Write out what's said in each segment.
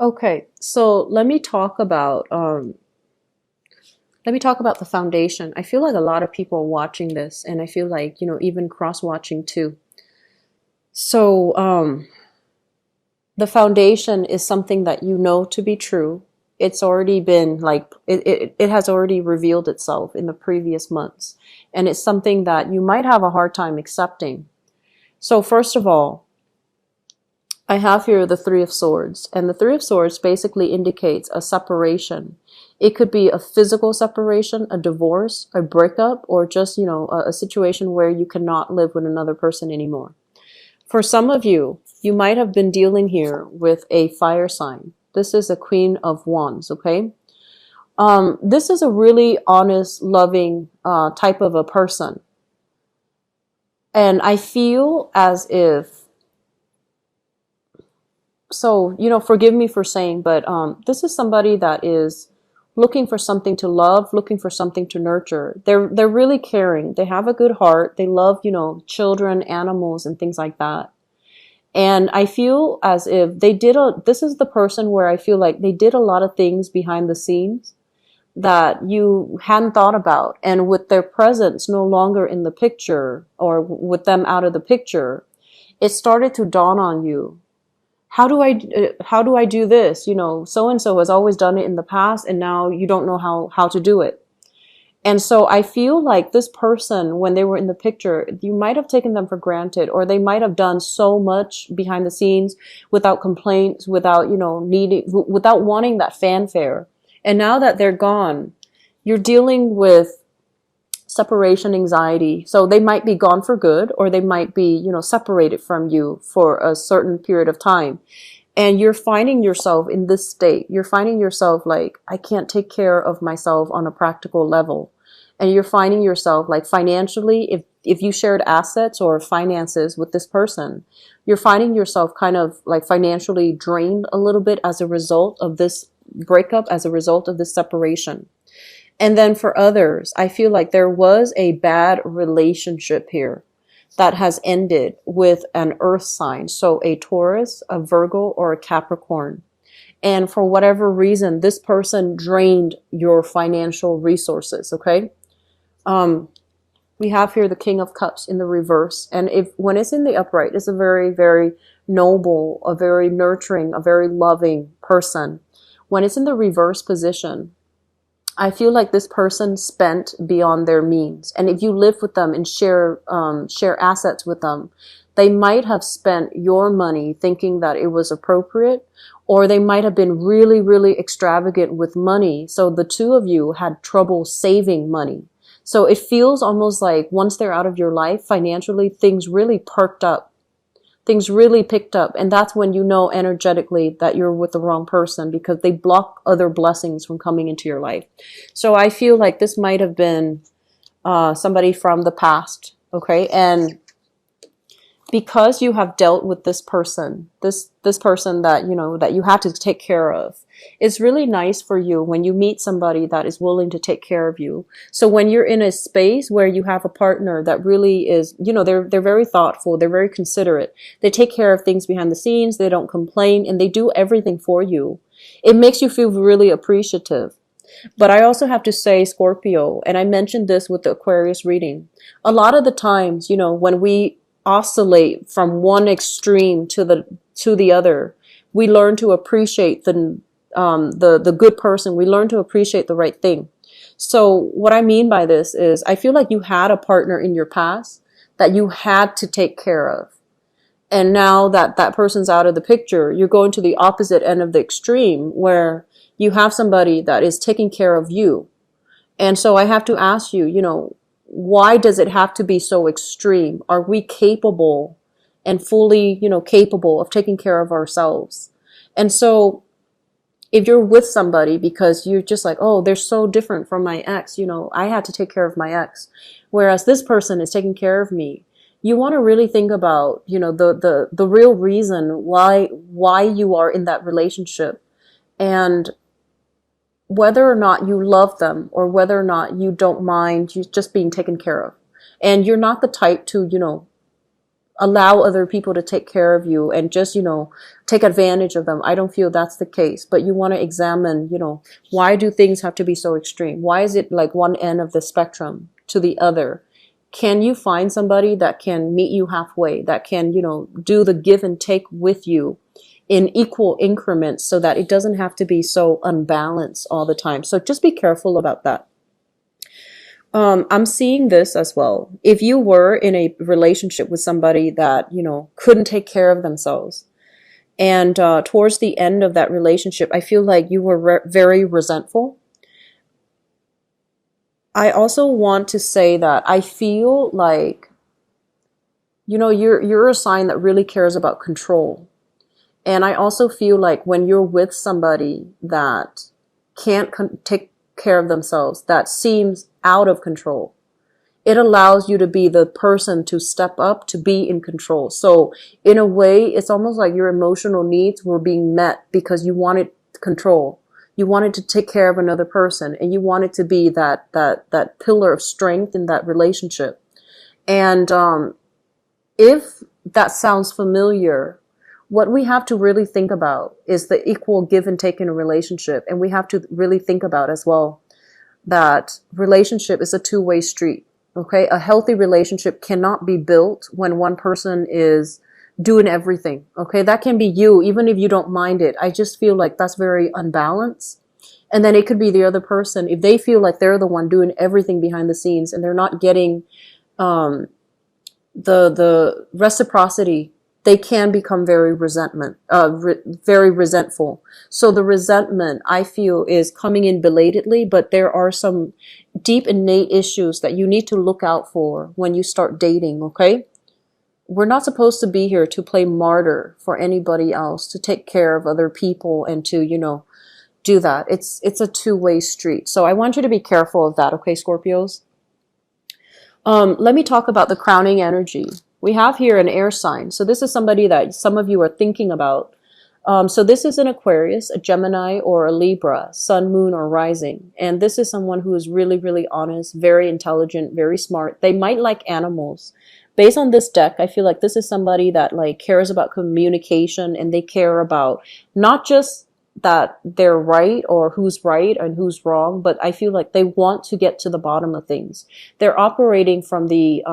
Okay, so let me talk about the foundation. I feel like a lot of people are watching this, and I feel like, even cross-watching too. So, the foundation is something that you know to be true. It's already been like it has already revealed itself in the previous months, and it's something that you might have a hard time accepting. So first of all, I have here the Three of Swords, and the Three of Swords basically indicates a separation. It could be a physical separation, a divorce, a breakup, or just, a situation where you cannot live with another person anymore. For some of you, you might have been dealing here with a fire sign. This is a Queen of Wands, okay? This is a really honest, loving type of a person. And I feel as if, so, forgive me for saying, but this is somebody that is looking for something to love, looking for something to nurture. They're really caring. They have a good heart. They love, children, animals, and things like that. And I feel as if this is the person where I feel like they did a lot of things behind the scenes that you hadn't thought about. And with their presence no longer in the picture, or with them out of the picture, it started to dawn on you. How do I do this? So and so has always done it in the past, and now you don't know how to do it. And so I feel like this person, when they were in the picture, you might have taken them for granted, or they might have done so much behind the scenes without complaints, without, without wanting that fanfare. And now that they're gone, you're dealing with separation anxiety. So they might be gone for good, or they might be, separated from you for a certain period of time. And you're finding yourself in this state. You're finding yourself like, I can't take care of myself on a practical level. And you're finding yourself like financially, if you shared assets or finances with this person, you're finding yourself kind of like financially drained a little bit as a result of this breakup, as a result of this separation. And then for others, I feel like there was a bad relationship here that has ended with an earth sign. So a Taurus, a Virgo, or a Capricorn. And for whatever reason, this person drained your financial resources, okay? We have here the King of Cups in the reverse. And when it's in the upright, it's a very, very noble, a very nurturing, a very loving person. When it's in the reverse position, I feel like this person spent beyond their means. And if you live with them and share assets with them, they might have spent your money thinking that it was appropriate, or they might have been really, really extravagant with money. So the two of you had trouble saving money. So it feels almost like once they're out of your life, financially, things really perked up. Things really picked up. And that's when you know energetically that you're with the wrong person, because they block other blessings from coming into your life. So I feel like this might have been somebody from the past. Okay. And because you have dealt with this person, this person that, that you had to take care of, it's really nice for you when you meet somebody that is willing to take care of you. So when you're in a space where you have a partner that really is, they're very thoughtful, they're very considerate, they take care of things behind the scenes, they don't complain, and they do everything for you, it makes you feel really appreciative. But I also have to say, Scorpio, and I mentioned this with the Aquarius reading, a lot of the times, when we oscillate from one extreme to the other, we learn to appreciate the good person. We learn to appreciate the right thing. So what I mean by this is, I feel like you had a partner in your past that you had to take care of. And now that that person's out of the picture, you're going to the opposite end of the extreme, where you have somebody that is taking care of you. And so I have to ask you, why does it have to be so extreme? Are we capable and fully, capable of taking care of ourselves? And so if you're with somebody because you're just like, oh, they're so different from my ex, I had to take care of my ex, whereas this person is taking care of me, you want to really think about, the real reason why you are in that relationship, and whether or not you love them, or whether or not you don't mind you just being taken care of. And you're not the type to, allow other people to take care of you and just, take advantage of them. I don't feel that's the case, but you want to examine, why do things have to be so extreme? Why is it like one end of the spectrum to the other? Can you find somebody that can meet you halfway, that can, do the give and take with you in equal increments so that it doesn't have to be so unbalanced all the time? So just be careful about that. I'm seeing this as well. If you were in a relationship with somebody that, couldn't take care of themselves, and towards the end of that relationship, I feel like you were very resentful. I also want to say that I feel like, you're a sign that really cares about control. And I also feel like when you're with somebody that can't take care of themselves, that seems out of control, it allows you to be the person to step up, to be in control. So in a way, it's almost like your emotional needs were being met because you wanted control. You wanted to take care of another person, and you wanted to be that pillar of strength in that relationship. And if that sounds familiar, what we have to really think about is the equal give and take in a relationship. And we have to really think about as well that relationship is a two-way street. Okay, a healthy relationship cannot be built when one person is doing everything. Okay, that can be you, even if you don't mind it. I just feel like that's very unbalanced. And then it could be the other person, if they feel like they're the one doing everything behind the scenes and they're not getting the reciprocity, they can become very very resentful. So the resentment, I feel, is coming in belatedly, but there are some deep innate issues that you need to look out for when you start dating, okay? We're not supposed to be here to play martyr for anybody else, to take care of other people and to, do that. It's a two-way street. So I want you to be careful of that, okay, Scorpios? Let me talk about the crowning energy. We have here an air sign. So this is somebody that some of you are thinking about. So this is an Aquarius, a Gemini, or a Libra, sun, moon, or rising. And this is someone who is really, really honest, very intelligent, very smart. They might like animals. Based on this deck, I feel like this is somebody that cares about communication, and they care about not just that they're right or who's right and who's wrong, but I feel like they want to get to the bottom of things. They're operating from the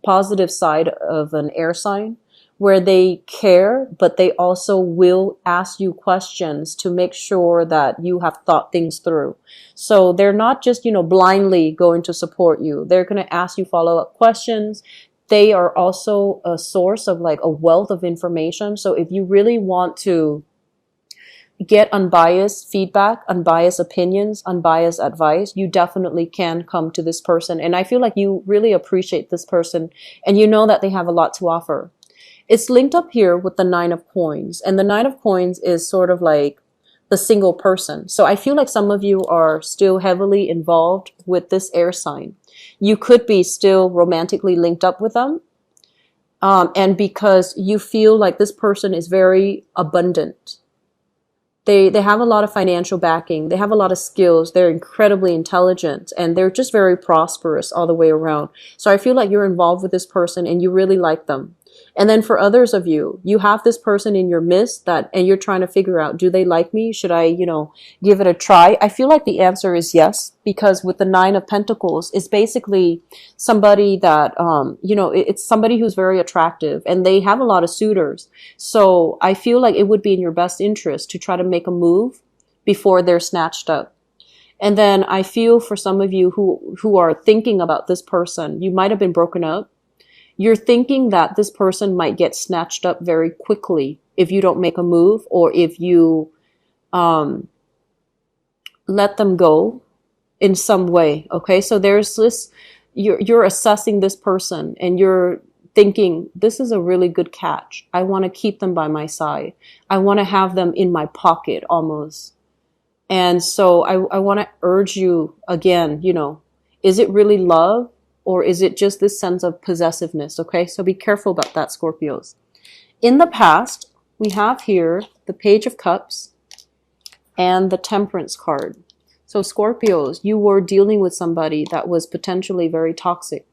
positive side of an air sign, where they care, but they also will ask you questions to make sure that you have thought things through. So they're not just, blindly going to support you. They're going to ask you follow-up questions. They are also a source of a wealth of information. So if you really want to get unbiased feedback, unbiased opinions, unbiased advice, you definitely can come to this person. And I feel like you really appreciate this person, and you know that they have a lot to offer. It's linked up here with the Nine of Coins, and the Nine of Coins is sort of like the single person. So I feel like some of you are still heavily involved with this air sign. You could be still romantically linked up with them. And because you feel like this person is very abundant. They have a lot of financial backing. They have a lot of skills. They're incredibly intelligent, and they're just very prosperous all the way around. So I feel like you're involved with this person and you really like them. And then for others of you, you have this person in your midst and you're trying to figure out, do they like me? Should I, give it a try? I feel like the answer is yes, because with the Nine of Pentacles, it's basically somebody that, it's somebody who's very attractive, and they have a lot of suitors. So I feel like it would be in your best interest to try to make a move before they're snatched up. And then I feel for some of you who are thinking about this person, you might have been broken up. You're thinking that this person might get snatched up very quickly if you don't make a move, or if you let them go in some way. Okay, so there's this, you're assessing this person and you're thinking, this is a really good catch. I want to keep them by my side. I want to have them in my pocket almost. And so I want to urge you again, is it really love? Or is it just this sense of possessiveness? Okay, so be careful about that, Scorpios. In the past, we have here the Page of Cups and the Temperance card. So Scorpios, you were dealing with somebody that was potentially very toxic.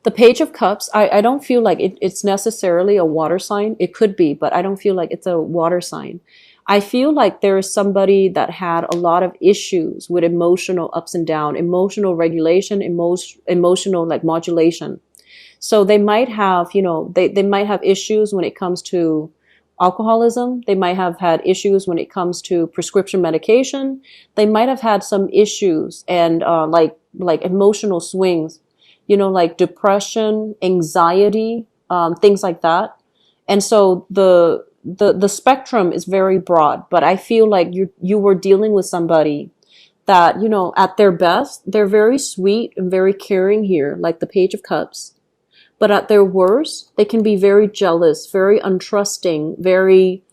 The Page of Cups, I don't feel like it's necessarily a water sign. It could be, but I don't feel like it's a water sign. I feel like there is somebody that had a lot of issues with emotional ups and down, emotional regulation, emotional like modulation. So they might have, they might have issues when it comes to alcoholism. They might have had issues when it comes to prescription medication. They might have had some issues and like emotional swings, like depression, anxiety, things like that. And so the spectrum is very broad, but I feel like you were dealing with somebody that, at their best, they're very sweet and very caring here, like the Page of Cups. But at their worst, they can be very jealous, very untrusting, very,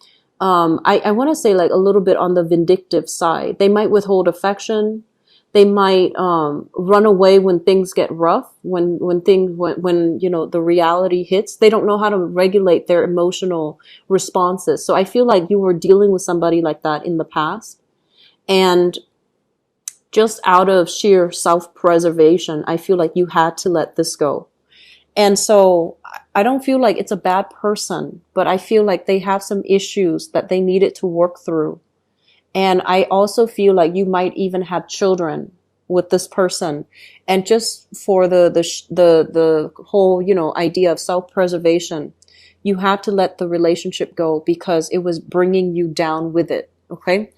I want to say like a little bit on the vindictive side. They might withhold affection. They might run away when things get rough, when the reality hits. They don't know how to regulate their emotional responses. So I feel like you were dealing with somebody like that in the past. And just out of sheer self-preservation, I feel like you had to let this go. And so I don't feel like it's a bad person, but I feel like they have some issues that they needed to work through. And I also feel like you might even have children with this person. And just for the whole, idea of self-preservation, you had to let the relationship go because it was bringing you down with it. Okay.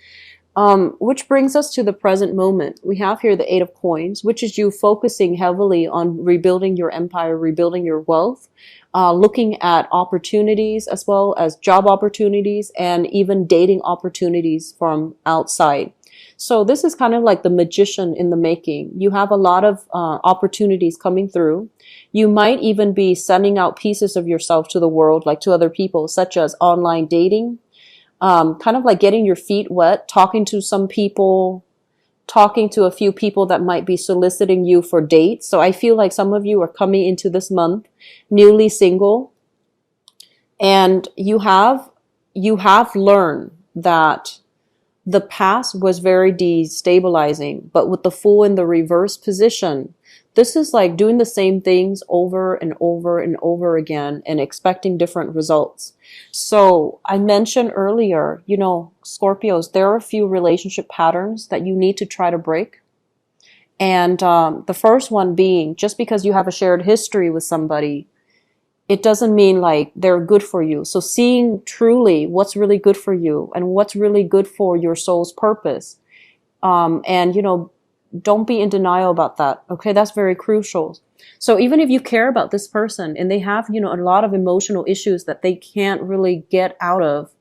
Which brings us to the present moment. We have here the Eight of Coins, which is you focusing heavily on rebuilding your empire, rebuilding your wealth, looking at opportunities as well as job opportunities and even dating opportunities from outside. So this is kind of like the magician in the making. You have a lot of opportunities coming through. You might even be sending out pieces of yourself to the world, like to other people, such as online dating. Kind of like getting your feet wet, talking to some people, talking to a few people that might be soliciting you for dates. So I feel like some of you are coming into this month newly single, and you have learned that the past was very destabilizing, but with the Fool in the reverse position, this is like doing the same things over and over and over again and expecting different results. So I mentioned earlier, Scorpios, there are a few relationship patterns that you need to try to break. And the first one being, just because you have a shared history with somebody, it doesn't mean like they're good for you. So seeing truly what's really good for you and what's really good for your soul's purpose. And don't be in denial about that. Okay. That's very crucial. So even if you care about this person and they have, a lot of emotional issues that they can't really get out of,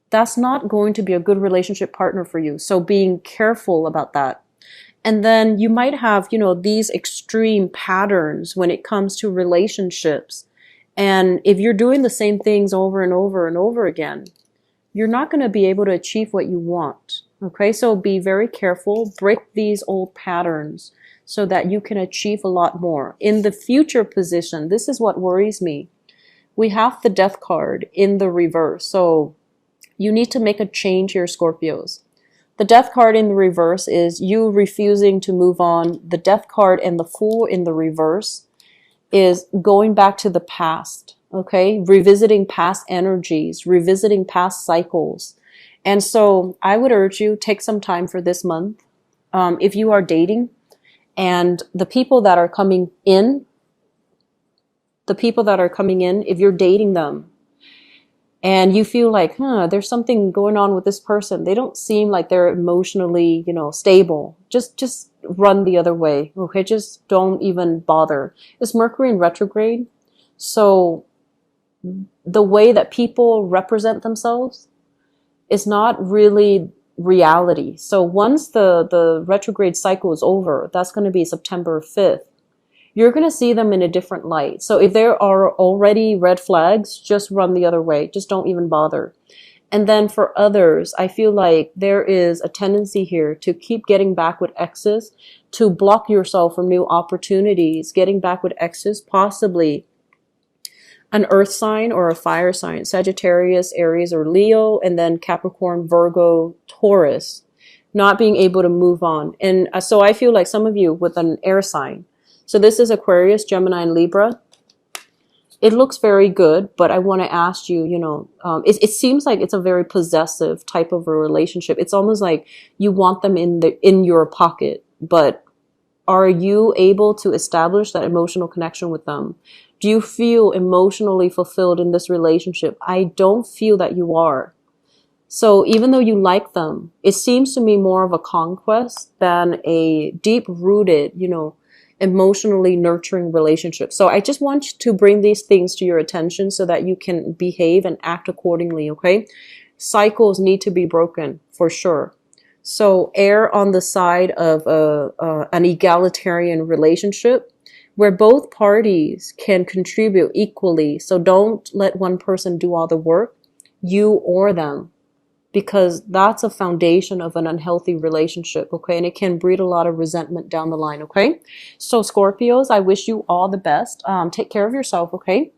that's not going to be a good relationship partner for you. So being careful about that. And then you might have, these extreme patterns when it comes to relationships. And if you're doing the same things over and over and over again, you're not going to be able to achieve what you want. Okay, so be very careful, break these old patterns so that you can achieve a lot more. In the future position, this is what worries me. We have the Death card in the reverse. So you need to make a change here, Scorpios. The Death card in the reverse is you refusing to move on. The Death card and the Fool in the reverse is going back to the past. Okay, revisiting past energies, revisiting past cycles. And so I would urge you, take some time for this month. If you are dating and the people that are coming in, if you're dating them and you feel like, there's something going on with this person. They don't seem like they're emotionally, stable. Just run the other way. Okay. Just don't even bother. It's Mercury in retrograde. So the way that people represent themselves is not really reality. So once the retrograde cycle is over, that's going to be September 5th, you're going to see them in a different light. So if there are already red flags, just run the other way. Just don't even bother. And then for others, I feel like there is a tendency here to keep getting back with exes, to block yourself from new opportunities, getting back with exes, possibly an earth sign or a fire sign, Sagittarius, Aries, or Leo, and then Capricorn, Virgo, Taurus, not being able to move on. And so I feel like some of you with an air sign. So this is Aquarius, Gemini, and Libra. It looks very good, but I want to ask you, it seems like it's a very possessive type of a relationship. It's almost like you want them in your pocket, but are you able to establish that emotional connection with them? Do you feel emotionally fulfilled in this relationship? I don't feel that you are. So even though you like them, it seems to me more of a conquest than a deep-rooted, emotionally nurturing relationship. So I just want to bring these things to your attention so that you can behave and act accordingly, okay? Cycles need to be broken for sure. So err on the side of an egalitarian relationship where both parties can contribute equally. So don't let one person do all the work, you or them, because that's a foundation of an unhealthy relationship, okay? And it can breed a lot of resentment down the line, okay? So Scorpios, I wish you all the best. Take care of yourself, okay?